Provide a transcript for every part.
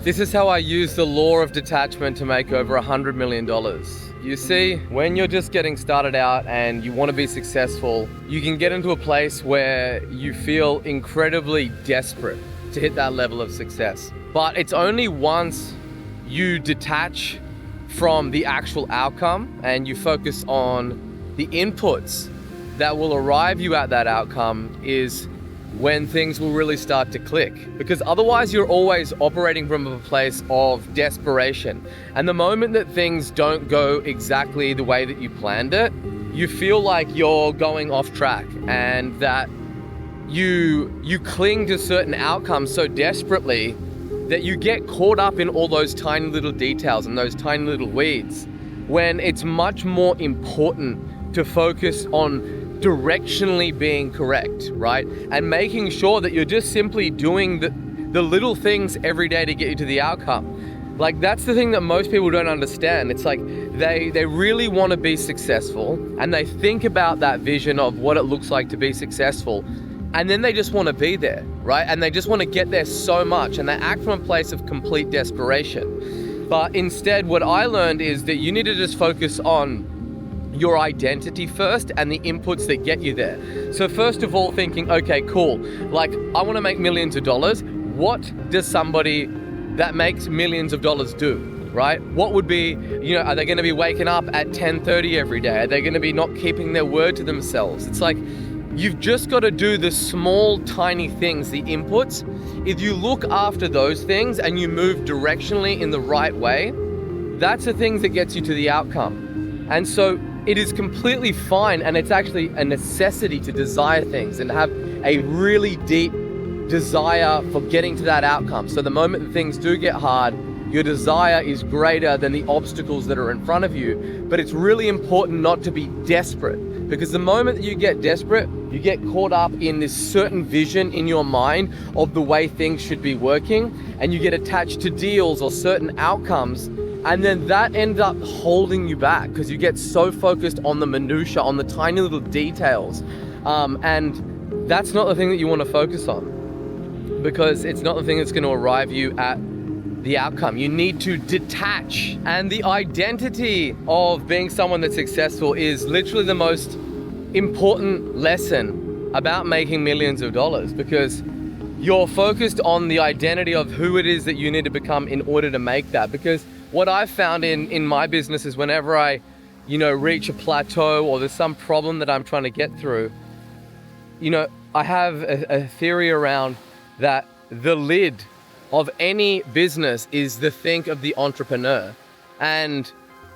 This is how I use the law of detachment to make over $100 million. You see, when you're just getting started out and you want to be successful, you can get into a place where you feel incredibly desperate to hit that level of success. But it's only once you detach from the actual outcome and you focus on the inputs that will arrive you at that outcome is when things will really start to click. Because otherwise you're always operating from a place of desperation. And the moment that things don't go exactly the way that you planned it, you feel like you're going off track and that you cling to certain outcomes so desperately that you get caught up in all those tiny little details and those tiny little weeds, when it's much more important to focus on directionally being correct, right? And making sure that you're just simply doing the little things every day to get you to the outcome. Like, that's the thing that most people don't understand. It's like they really want to be successful and they think about that vision of what it looks like to be successful, and then they just want to be there, right? And they just want to get there so much, and they act from a place of complete desperation. But instead, what I learned is that you need to just focus on your identity first and the inputs that get you there. So first of all, thinking, okay, cool, like I want to make millions of dollars. What does somebody that makes millions of dollars do, right? What would be, are they going to be waking up at 10:30 every day? Are they going to be not keeping their word to themselves? It's like, you've just got to do the small, tiny things, the inputs. If you look after those things and you move directionally in the right way, that's the things that gets you to the outcome. And so it is completely fine, and it's actually a necessity to desire things and have a really deep desire for getting to that outcome. So the moment that things do get hard, your desire is greater than the obstacles that are in front of you. But it's really important not to be desperate, because the moment that you get desperate, you get caught up in this certain vision in your mind of the way things should be working, and you get attached to deals or certain outcomes, and then that ends up holding you back because you get so focused on the minutia, on the tiny little details, and that's not the thing that you want to focus on, because it's not the thing that's going to arrive you at the outcome. You need to detach. And the identity of being someone that's successful is literally the most important lesson about making millions of dollars, because you're focused on the identity of who it is that you need to become in order to make that. Because what I've found in my business is whenever I, reach a plateau or there's some problem that I'm trying to get through, I have a theory around that the lid of any business is the think of the entrepreneur. And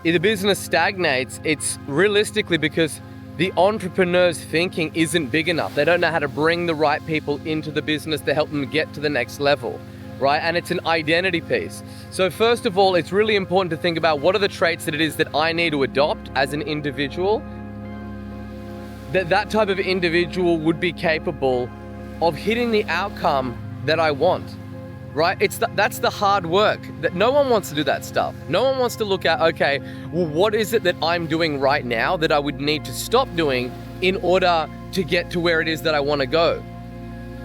if the business stagnates, it's realistically because the entrepreneur's thinking isn't big enough. They don't know how to bring the right people into the business to help them get to the next level, right? And it's an identity piece. So first of all, it's really important to think about what are the traits that it is that I need to adopt as an individual, that type of individual would be capable of hitting the outcome that I want. Right? That's the hard work. That no one wants to do that stuff. No one wants to look at, okay, well, what is it that I'm doing right now that I would need to stop doing in order to get to where it is that I want to go?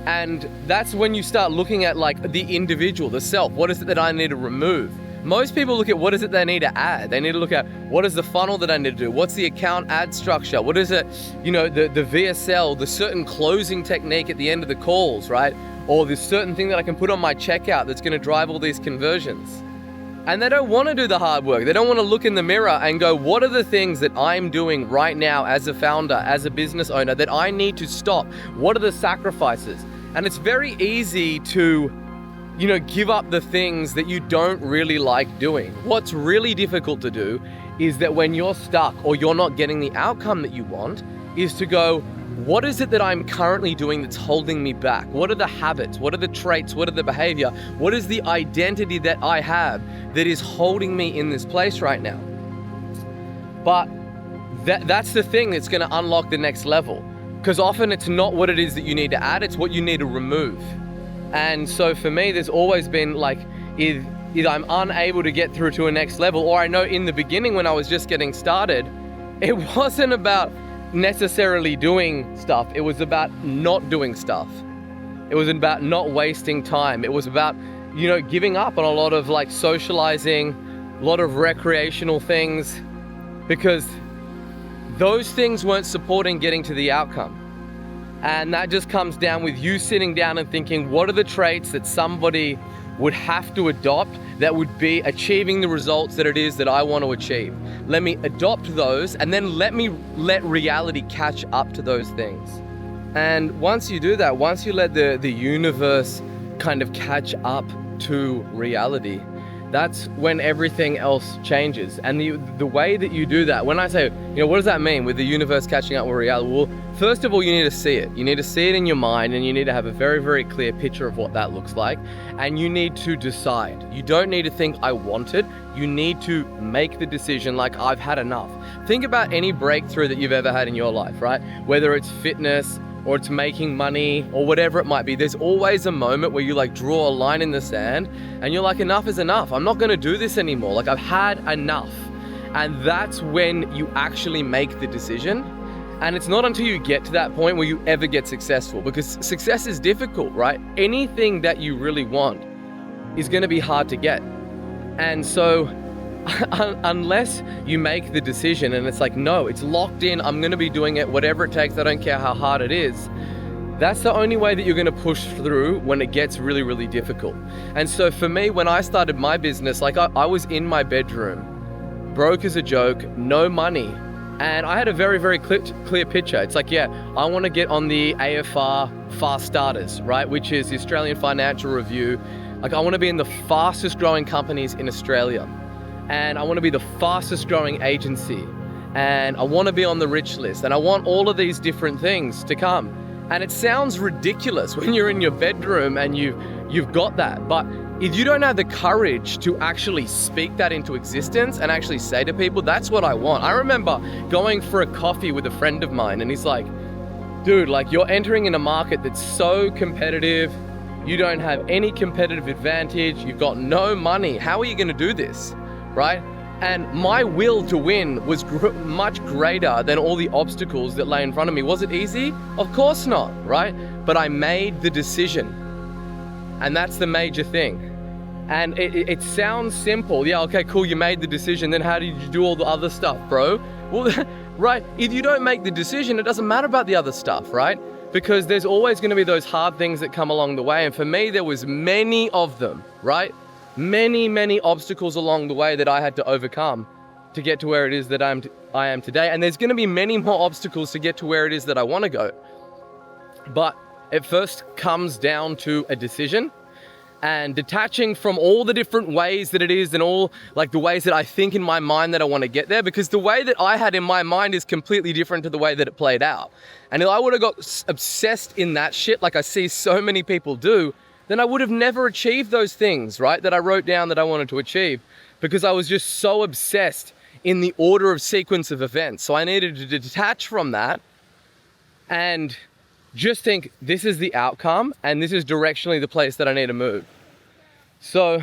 And that's when you start looking at like the individual, the self. What is it that I need to remove? Most people look at what is it they need to add. They need to look at what is the funnel that I need to do? What's the account ad structure? What is it, the VSL, the certain closing technique at the end of the calls, right? Or this certain thing that I can put on my checkout that's going to drive all these conversions. And they don't want to do the hard work. They don't want to look in the mirror and go, what are the things that I'm doing right now as a founder, as a business owner, that I need to stop? What are the sacrifices? And it's very easy to, give up the things that you don't really like doing. What's really difficult to do is that when you're stuck or you're not getting the outcome that you want, is to go, what is it that I'm currently doing that's holding me back? What are the habits? What are the traits? What are the behavior? What is the identity that I have that is holding me in this place right now? But that's the thing that's going to unlock the next level. Because often it's not what it is that you need to add, it's what you need to remove. And so for me, there's always been like, either I'm unable to get through to a next level, or I know in the beginning when I was just getting started, it wasn't about necessarily doing stuff. It was about not doing stuff. It was about not wasting time. It was about giving up on a lot of like socializing, a lot of recreational things, because those things weren't supporting getting to the outcome. And that just comes down with you sitting down and thinking, what are the traits that somebody would have to adopt that would be achieving the results that it is that I want to achieve? Let me adopt those, and then let reality catch up to those things. And once you do that, once you let the universe kind of catch up to reality, that's when everything else changes. And the way that you do that, when I say, what does that mean with the universe catching up with reality? Well, first of all, you need to see it. You need to see it in your mind, and you need to have a very, very clear picture of what that looks like. And you need to decide. You don't need to think, I want it. You need to make the decision like, I've had enough. Think about any breakthrough that you've ever had in your life, right? Whether it's fitness, or it's making money, or whatever it might be. There's always a moment where you like draw a line in the sand and you're like, enough is enough. I'm not gonna do this anymore. Like, I've had enough. And that's when you actually make the decision. And it's not until you get to that point where you ever get successful, because success is difficult, right? Anything that you really want is gonna be hard to get. And so unless you make the decision and it's like, no, it's locked in, I'm gonna be doing it, whatever it takes, I don't care how hard it is, that's the only way that you're gonna push through when it gets really, really difficult. And so for me, when I started my business, like I was in my bedroom, broke as a joke, no money. And I had a very, very clear picture. It's like, yeah, I wanna get on the AFR Fast Starters, right? Which is the Australian Financial Review. Like, I wanna be in the fastest growing companies in Australia. And I want to be the fastest growing agency, and I want to be on the rich list, and I want all of these different things to come. And it sounds ridiculous when you're in your bedroom and you've got that, but if you don't have the courage to actually speak that into existence and actually say to people, that's what I want. I remember going for a coffee with a friend of mine, and he's like, dude, like, you're entering in a market that's so competitive, you don't have any competitive advantage, you've got no money, how are you going to do this? Right? And my will to win was much greater than all the obstacles that lay in front of me. Was it easy? Of course not, right? But I made the decision. And that's the major thing. And it sounds simple. Yeah, okay, cool, you made the decision. Then how did you do all the other stuff, bro? Well, right, if you don't make the decision, it doesn't matter about the other stuff, right? Because there's always going to be those hard things that come along the way. And for me, there was many of them, right? Many obstacles along the way that I had to overcome to get to where it is that I am today. And there's going to be many more obstacles to get to where it is that I want to go. But it first comes down to a decision, and detaching from all the different ways that it is, and all like the ways that I think in my mind that I want to get there, because the way that I had in my mind is completely different to the way that it played out. And if I would have got obsessed in that shit like I see so many people do, then I would have never achieved those things, right, that I wrote down that I wanted to achieve, because I was just so obsessed in the order of sequence of events. So I needed to detach from that and just think, this is the outcome and this is directionally the place that I need to move. So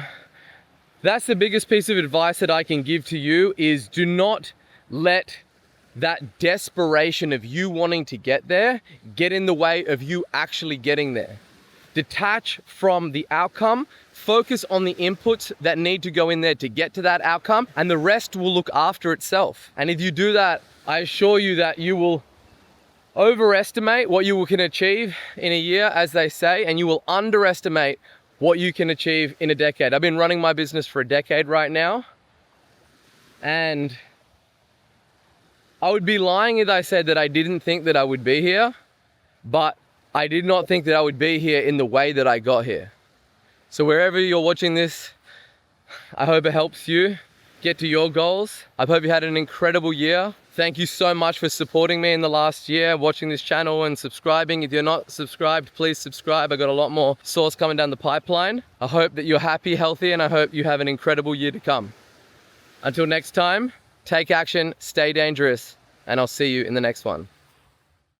that's the biggest piece of advice that I can give to you, is do not let that desperation of you wanting to get there get in the way of you actually getting there. Detach from the outcome, focus on the inputs that need to go in there to get to that outcome, and the rest will look after itself. And if you do that, I assure you that you will overestimate what you can achieve in a year, as they say, and you will underestimate what you can achieve in a decade. I've been running my business for a decade right now, and I would be lying if I said that I didn't think that I would be here, but I did not think that I would be here in the way that I got here. So wherever you're watching this, I hope it helps you get to your goals. I hope you had an incredible year. Thank you so much for supporting me in the last year, watching this channel and subscribing. If you're not subscribed, please subscribe. I got a lot more sauce coming down the pipeline. I hope that you're happy, healthy, and I hope you have an incredible year to come. Until next time, take action, stay dangerous, and I'll see you in the next one.